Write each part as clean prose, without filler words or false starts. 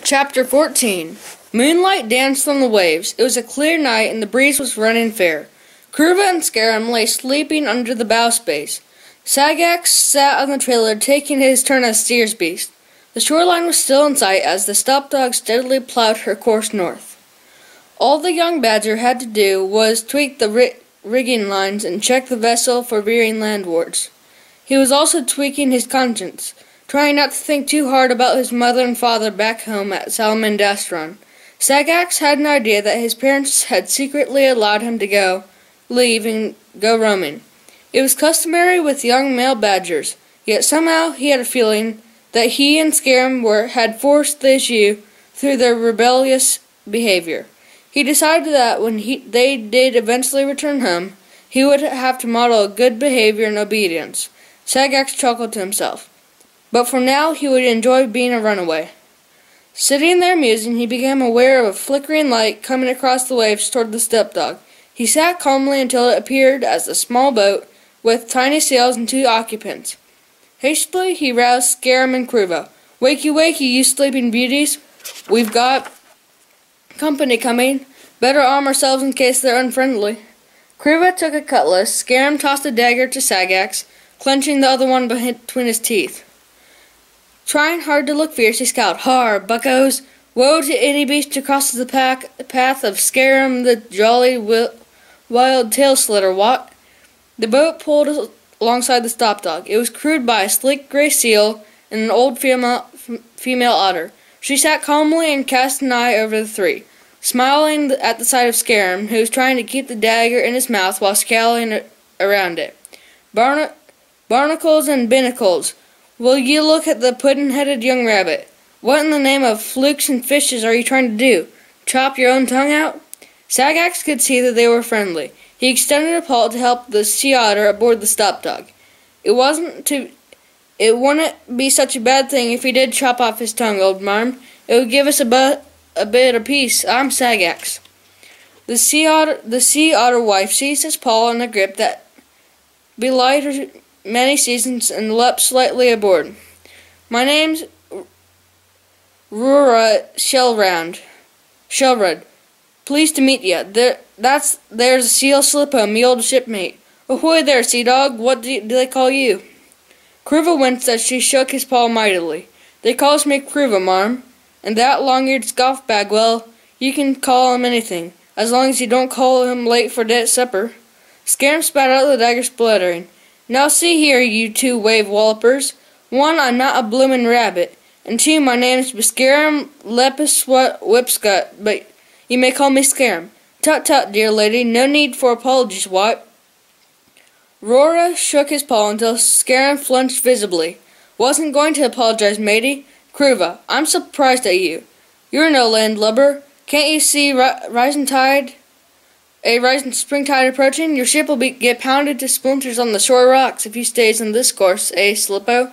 Chapter 14. Moonlight danced on the waves. It was a clear night, and the breeze was running fair. Kruva and Scarum lay sleeping under the bow space. Sagax sat on the trailer, taking his turn as steer's beast. The shoreline was still in sight as the stop-dog steadily plowed her course north. All the young badger had to do was tweak the rigging lines and check the vessel for veering landwards. He was also tweaking his conscience, trying not to think too hard about his mother and father back home at Salamandastron. Sagax had an idea that his parents had secretly allowed him to leave and go roaming. It was customary with young male badgers, yet somehow he had a feeling that he and Scarum had forced the issue through their rebellious behavior. He decided that when they did eventually return home, he would have to model good behavior and obedience. Sagax chuckled to himself. But for now, he would enjoy being a runaway. Sitting there musing, he became aware of a flickering light coming across the waves toward the stepdog. He sat calmly until it appeared as a small boat with tiny sails and 2 occupants. Hastily, he roused Scarum and Kruva. "Wakey, wakey, you sleeping beauties. We've got company coming. Better arm ourselves in case they're unfriendly." Kruva took a cutlass. Scarum tossed a dagger to Sagax, clenching the other one between his teeth. Trying hard to look fierce, he scowled. "Har, buckos! Woe to any beast who crosses the path of Scarum the jolly wild tail slitter, what?" The boat pulled alongside the stop-dog. It was crewed by a sleek gray seal and an old female otter. She sat calmly and cast an eye over the 3, smiling at the sight of Scarum, who was trying to keep the dagger in his mouth while scowling around it. "Barnacles and binnacles, will you look at the puddin'-headed young rabbit? What in the name of flukes and fishes are you trying to do? Chop your own tongue out?" Sagax could see that they were friendly. He extended a paw to help the sea otter aboard the stop-dog. It wouldn't be such a bad thing if he did chop off his tongue, old marm. It would give us a bit of peace. I'm Sagax. The sea otter wife seized his paw in a grip that belied her many seasons and leapt slightly aboard. "My name's Rura Shellrud. Pleased to meet ya. There's a seal Slippo, me old shipmate. Ahoy there, sea dog. What do they call you?" Kruva winced as she shook his paw mightily. "They calls me Kruva, marm. And that long-eared scoff-bag, well, you can call him anything, as long as you don't call him late for supper." Scarum spat out the dagger, spluttering. "Now see here, you 2 wave wallopers. 1, I'm not a bloomin' rabbit, and 2, my name's Scarum Lepus Whipscut, but you may call me Scarum. Tut-tut, dear lady, no need for apologies, what?" Rora shook his paw until Scarum flinched visibly. "Wasn't going to apologize, matey. Kruva, I'm surprised at you. You're no landlubber. Can't you see a rising spring tide approaching? Your ship will get pounded to splinters on the shore rocks if you stays on this course, Slippo?"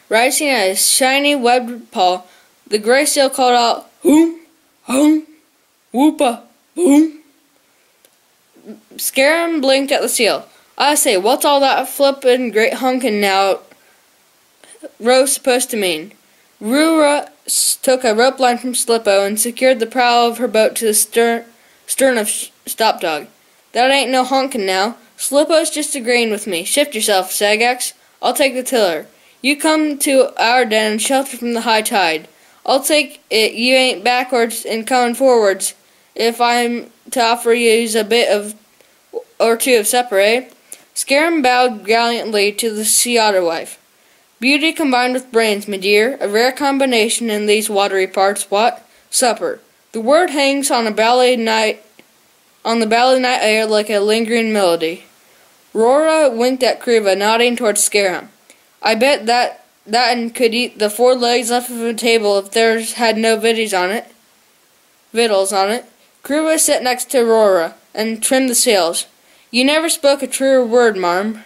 Rising at his shiny webbed paw, the gray seal called out, "Hoom, hoom, whoopa, boom." Scarum blinked at the seal. "I say, what's all that flippin' great honkin' now row's supposed to mean?" Rura took a rope line from Slippo and secured the prow of her boat to the stern of Stopdog. "That ain't no honkin' now. Slippo's just agreeing with me. Shift yourself, Sagax. I'll take the tiller. You come to our den and shelter from the high tide. I'll take it you ain't backwards and comin' forwards if I'm to offer yous a bit or 2 of supper, eh?" Scarum bowed gallantly to the sea otter wife. "Beauty combined with brains, me dear, a rare combination in these watery parts, what? Supper. The word hangs on the bally night air like a lingering melody." Rora winked at Kruva, nodding towards Scarum. "I bet that could eat the 4 legs left of a table if theirs had no victuals on it." Kruva sat next to Rora and trimmed the sails. "You never spoke a truer word, marm."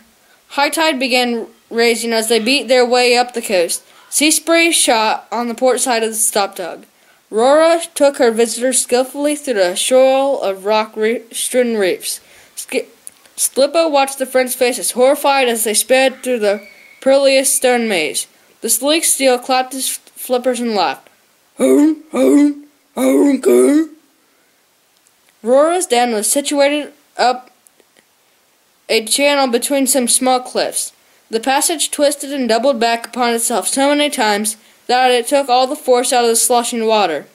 High tide began raising as they beat their way up the coast. Sea spray shot on the port side of the stop-dog. Rora took her visitors skillfully through a shoal of rock-strewn reefs. Slippo watched the friends' faces, horrified as they sped through the perilous stone maze. The sleek steel clapped his flippers and laughed. Home, home, home, home. Rora's den was situated up a channel between some small cliffs. The passage twisted and doubled back upon itself so many times that it took all the force out of the sloshing water.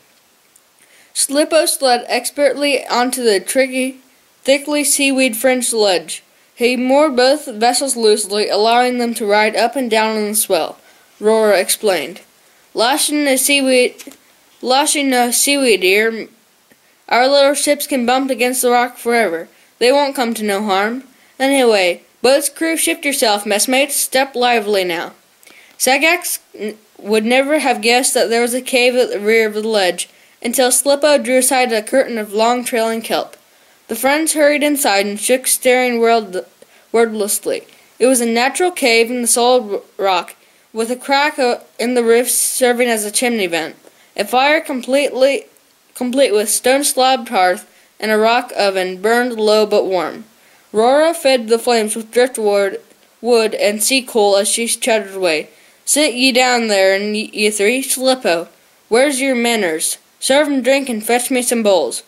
Slippo slid expertly onto the tricky, thickly seaweed-fringed ledge. He moored both vessels loosely, allowing them to ride up and down on the swell. Rora explained. Lashing a seaweed ear, our little ships can bump against the rock forever. They won't come to no harm. Anyway, boat's crew, shift yourself, messmates. Step lively now. Sagax would never have guessed that there was a cave at the rear of the ledge, until Slippo drew aside a curtain of long trailing kelp. The friends hurried inside and shook, staring wordlessly. It was a natural cave in the solid rock, with a crack in the roof serving as a chimney vent. A fire complete with stone-slabbed hearth and a rock oven burned low but warm. Rora fed the flames with driftwood, wood, and sea coal as she chattered away. Sit ye down there, and ye three. Slippo, where's your manners? Serve 'em drink and fetch me some bowls.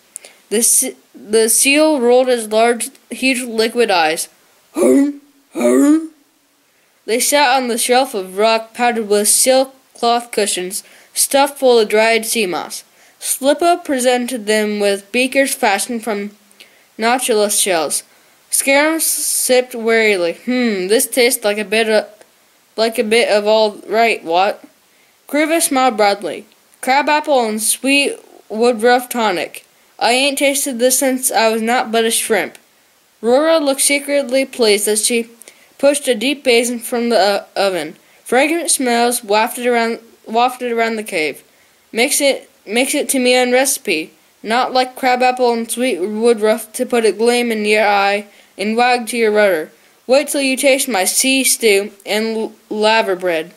The seal rolled his large, huge liquid eyes. Hum, hum. They sat on the shelf of rock padded with silk cloth cushions, stuffed full of dried sea moss. Slippo presented them with beakers fashioned from nautilus shells. Scarum sipped wearily. This tastes like a bit of all right, what? Kruva smiled broadly. Crabapple and sweet woodruff tonic. I ain't tasted this since I was not but a shrimp. Rora looked secretly pleased as she pushed a deep basin from the oven. Fragrant smells wafted around the cave. Mix it to me on recipe, not like crabapple and sweet woodruff to put a gleam in your eye and wag to your rudder. Wait till you taste my sea stew and laver bread.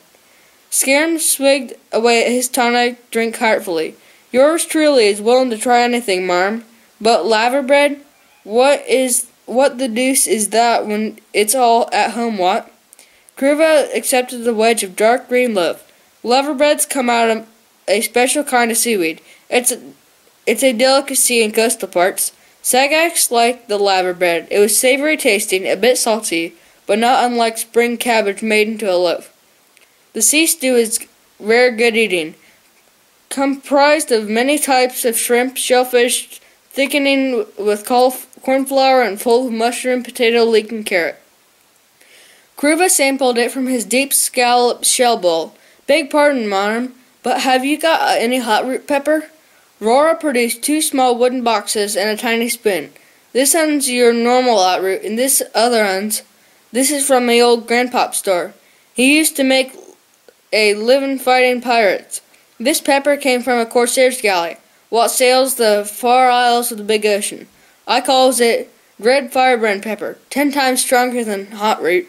Scarum swigged away at his tonic drink heartfully. Yours truly is willing to try anything, marm. But laver bread? What the deuce is that when it's all at home, what? Kruva accepted the wedge of dark green loaf. Laver breads come out of a special kind of seaweed. It's a delicacy in coastal parts. Sagax liked the laver bread. It was savory tasting, a bit salty, but not unlike spring cabbage made into a loaf. The sea stew is rare good eating, comprised of many types of shrimp, shellfish, thickening with cornflour and full of mushroom, potato, leek, and carrot. Kruva sampled it from his deep scallop shell bowl. Beg pardon, marm, but have you got any hot root pepper? Rora produced 2 small wooden boxes and a tiny spoon. This one's your normal hot root, and this is from my old grandpop's store. He used to make a living fighting pirates. This pepper came from a corsair's galley, what sails the far isles of the big ocean. I calls it red firebrand pepper, 10 times stronger than hot root.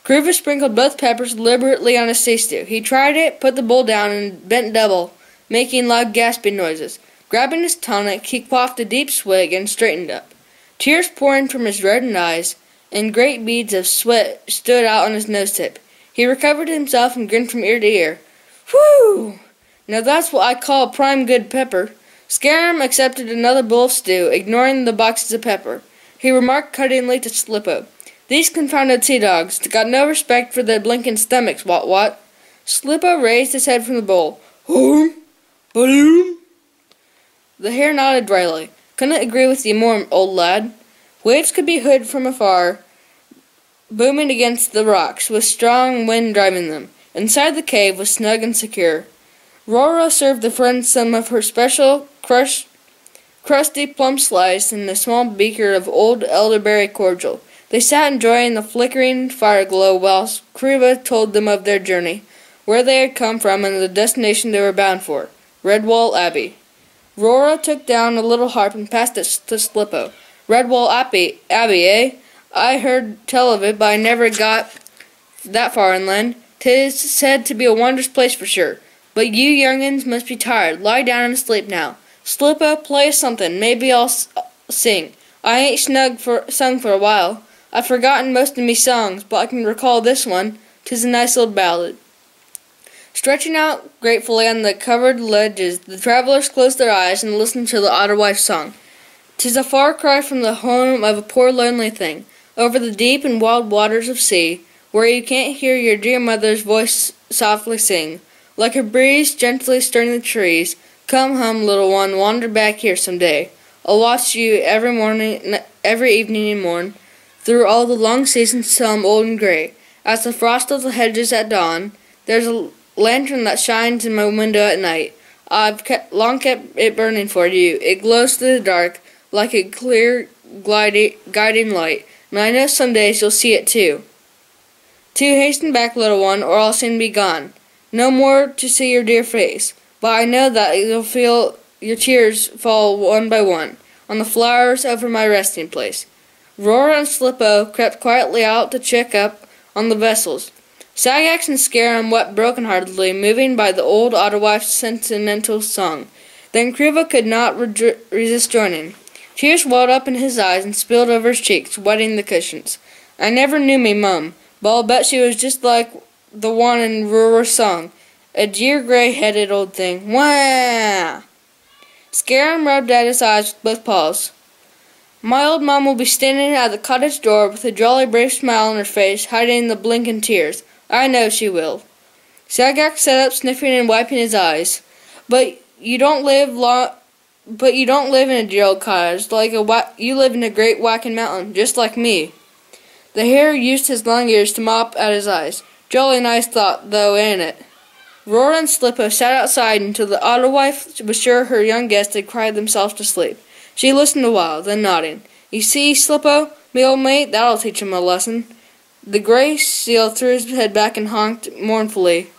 Kruva sprinkled both peppers deliberately on his sea stew. He tried it, put the bowl down, and bent double, making loud gasping noises. Grabbing his tonic, he quaffed a deep swig and straightened up. Tears pouring from his reddened eyes, and great beads of sweat stood out on his nose-tip. He recovered himself and grinned from ear to ear. Whew! Now that's what I call prime good pepper. Scarum accepted another bowl of stew, ignoring the boxes of pepper. He remarked cuttingly to Slippo, "These confounded sea dogs got no respect for their blinking stomachs, what? Slippo raised his head from the bowl. Home? Balloon? The hare nodded dryly. Couldn't agree with you more, old lad. Waves could be heard from afar, booming against the rocks, with strong wind driving them. Inside the cave was snug and secure. Rora served the friends some of her special crusty plum slice in a small beaker of old elderberry cordial. They sat enjoying the flickering fire glow whilst Kruva told them of their journey, where they had come from, and the destination they were bound for, Redwall Abbey. Rora took down a little harp and passed it to Slippo. Redwall Abbey, eh? I heard tell of it, but I never got that far inland. 'Tis said to be a wondrous place for sure. But you young'uns must be tired. Lie down and sleep now. Slippo, play us something. Maybe I'll sing. I ain't sung for a while. I've forgotten most of me songs, but I can recall this one. 'Tis a nice little ballad. Stretching out gratefully on the covered ledges, the travelers closed their eyes and listened to the otter wife's song. "'Tis a far cry from the home of a poor lonely thing, over the deep and wild waters of sea, where you can't hear your dear mother's voice softly sing. Like a breeze gently stirring the trees, come home, little one, wander back here some day. I'll watch you every evening and morn, through all the long seasons till I'm old and gray. As the frost of the hedges at dawn, there's a lantern that shines in my window at night. I've long kept it burning for you. It glows through the dark like a clear guiding light, and I know some days you'll see it too. To hasten back, little one, or I'll soon be gone. No more to see your dear face, but I know that you'll feel your tears fall one by one on the flowers over my resting place." Roar and Slippo crept quietly out to check up on the vessels. Sagax and Scarum wept broken-heartedly, moving by the old otter wife's sentimental song. Then Kriva could not resist joining. Tears welled up in his eyes and spilled over his cheeks, wetting the cushions. "I never knew me mum, but I'll bet she was just like the one in Roar's song. A dear gray-headed old thing. Wah!" Scarum rubbed at his eyes with both paws. "My old mum will be standing at the cottage door with a jolly brave smile on her face, hiding the blinking tears. I know she will." Sagax sat up, sniffing and wiping his eyes. But you don't live in a dear old cottage. You live in a great whacking mountain, just like me." The hare used his long ears to mop at his eyes. Jolly nice thought, though, ain't it? Roar and Slippo sat outside until the otter wife was sure her young guests had cried themselves to sleep. She listened a while, then nodding. "You see, Slippo, me old mate, that'll teach him a lesson." The gray seal threw his head back and honked mournfully.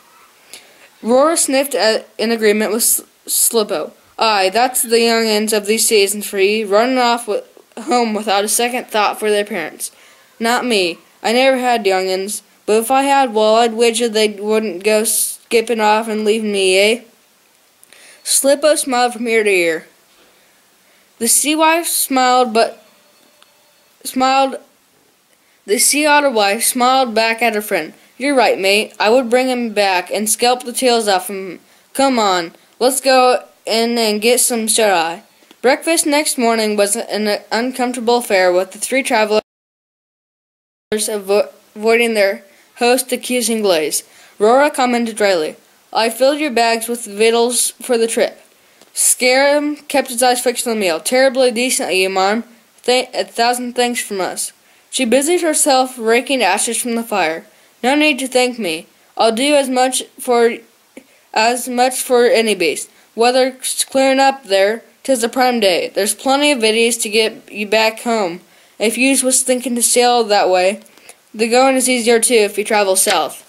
Roar sniffed in agreement with Slippo. "Aye, that's the young uns of these seasons for ye, running off home without a second thought for their parents. Not me. I never had young uns, but if I had, well, I'd wager they wouldn't go skipping off and leave me, eh?" Slippo smiled from ear to ear. The sea otter wife smiled back at her friend. "You're right, mate. I would bring him back and scalp the tails off him. Come on, let's go in and get some shut-eye." Breakfast next morning was an uncomfortable affair, with the three travelers avoiding their host's accusing glaze. Rora commented dryly, "I filled your bags with victuals for the trip." Scarum kept his eyes fixed on the meal. "Terribly decent of you, marm. A thousand thanks from us." She busied herself raking ashes from the fire. "No need to thank me. I'll do as much for any beast. Weather's clearing up there. 'Tis a prime day. There's plenty of viddies to get you back home. If yous was thinking to sail that way, the going is easier too if you travel south."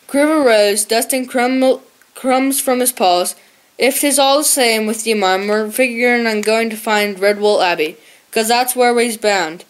Kriva rose, dusting crumbs from his paws. "If 'tis all the same with you, marm, we're figuring on going to find Redwool Abbey, 'cause that's where we's bound."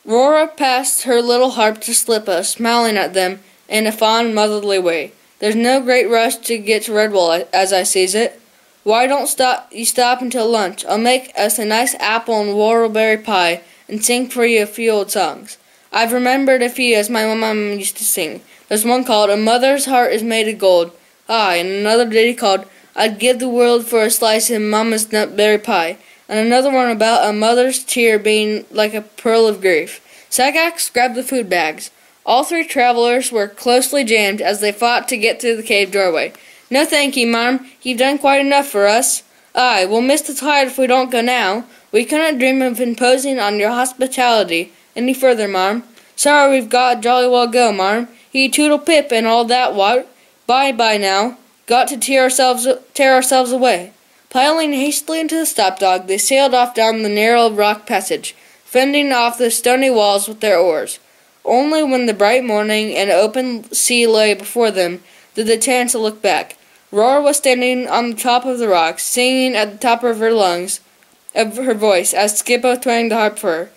Rora passed her little harp to Slippo, smiling at them in a fond, motherly way. "There's no great rush to get to Redwool, as I sees it. Why don't you stop until lunch? I'll make us a nice apple and whortleberry pie, and sing for you a few old songs. I've remembered a few as my mum used to sing. There's one called 'A Mother's Heart is Made of Gold.' Aye, and another ditty called 'I'd give the world for a slice of Mama's nutberry pie,' and another one about a mother's tear being like a pearl of grief." Sagax grabbed the food bags. All three travelers were closely jammed as they fought to get through the cave doorway. "No thank ye, marm. You've done quite enough for us." "Aye, we'll miss the tide if we don't go now. We couldn't dream of imposing on your hospitality any further, marm. Sorry we've got jolly well go, marm. He toodle pip and all that what? Bye-bye now. Got to tear ourselves away." Piling hastily into the stop-dog, they sailed off down the narrow rock passage, fending off the stony walls with their oars. Only when the bright morning and open sea lay before them did the Tarantula look back. Roar was standing on the top of the rock, singing at the top of her voice, as Skippo twanged the harp for her.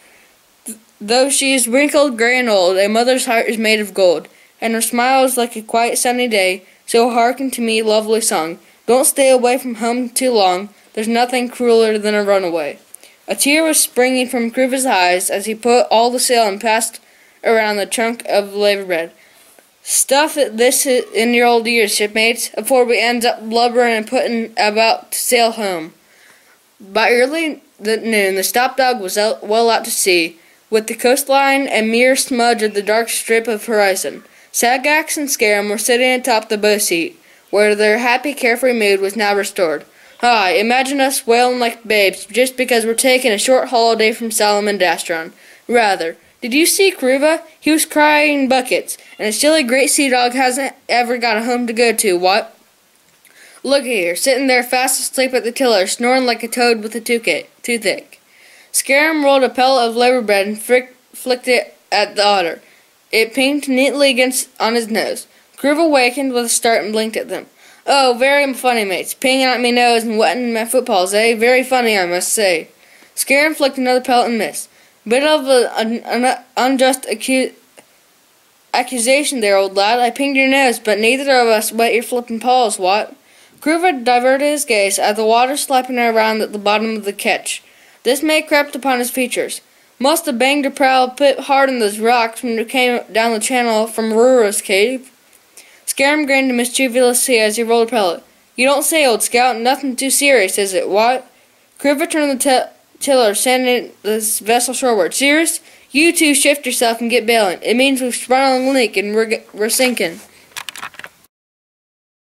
"Though she is wrinkled, grey, and old, a mother's heart is made of gold, and her smile is like a quiet sunny day, so hearken to me, lovely song. Don't stay away from home too long, there's nothing crueler than a runaway." A tear was springing from Kriva's eyes as he put all the sail and passed around the trunk of the lava bed. Stuff this in your old years, shipmates, afore we ends up blubbering and putting about to sail home. By early noon, the stop-dog was well out to sea, with the coastline a mere smudge of the dark strip of horizon. Sagax and Scarum were sitting atop the bow seat, where their happy, carefree mood was now restored. Ah, imagine us wailing like babes just because we're taking a short holiday from Solomon Dastron. Rather, did you see Kruva? He was crying buckets, and a silly great sea dog hasn't ever got a home to go to, what? Look here, sitting there fast asleep at the tiller, snoring like a toad with a toothache. Scarum rolled a pellet of labor bread and flicked it at the otter. It pinged neatly on his nose. Kruva wakened with a start and blinked at them. Oh, very funny, mates. Pinging at me nose and wetting my footballs, eh? Very funny, I must say. Scarum flicked another pellet and missed. Bit of an unjust accusation there, old lad. I pinged your nose, but neither of us wet your flippin' paws, what? Kruva diverted his gaze at the water slapping around at the bottom of the ketch. Dismay crept upon his features. Must have banged her prow pit hard in those rocks when it came down the channel from Ruro's cave. Scarum grinned mischievously as he rolled a pellet. You don't say, old scout. Nothing too serious, is it, what? Kruva turned the tiller, sending this vessel shoreward. Serious? You two shift yourself and get bailing. It means we've sprung on a leak and we're sinking.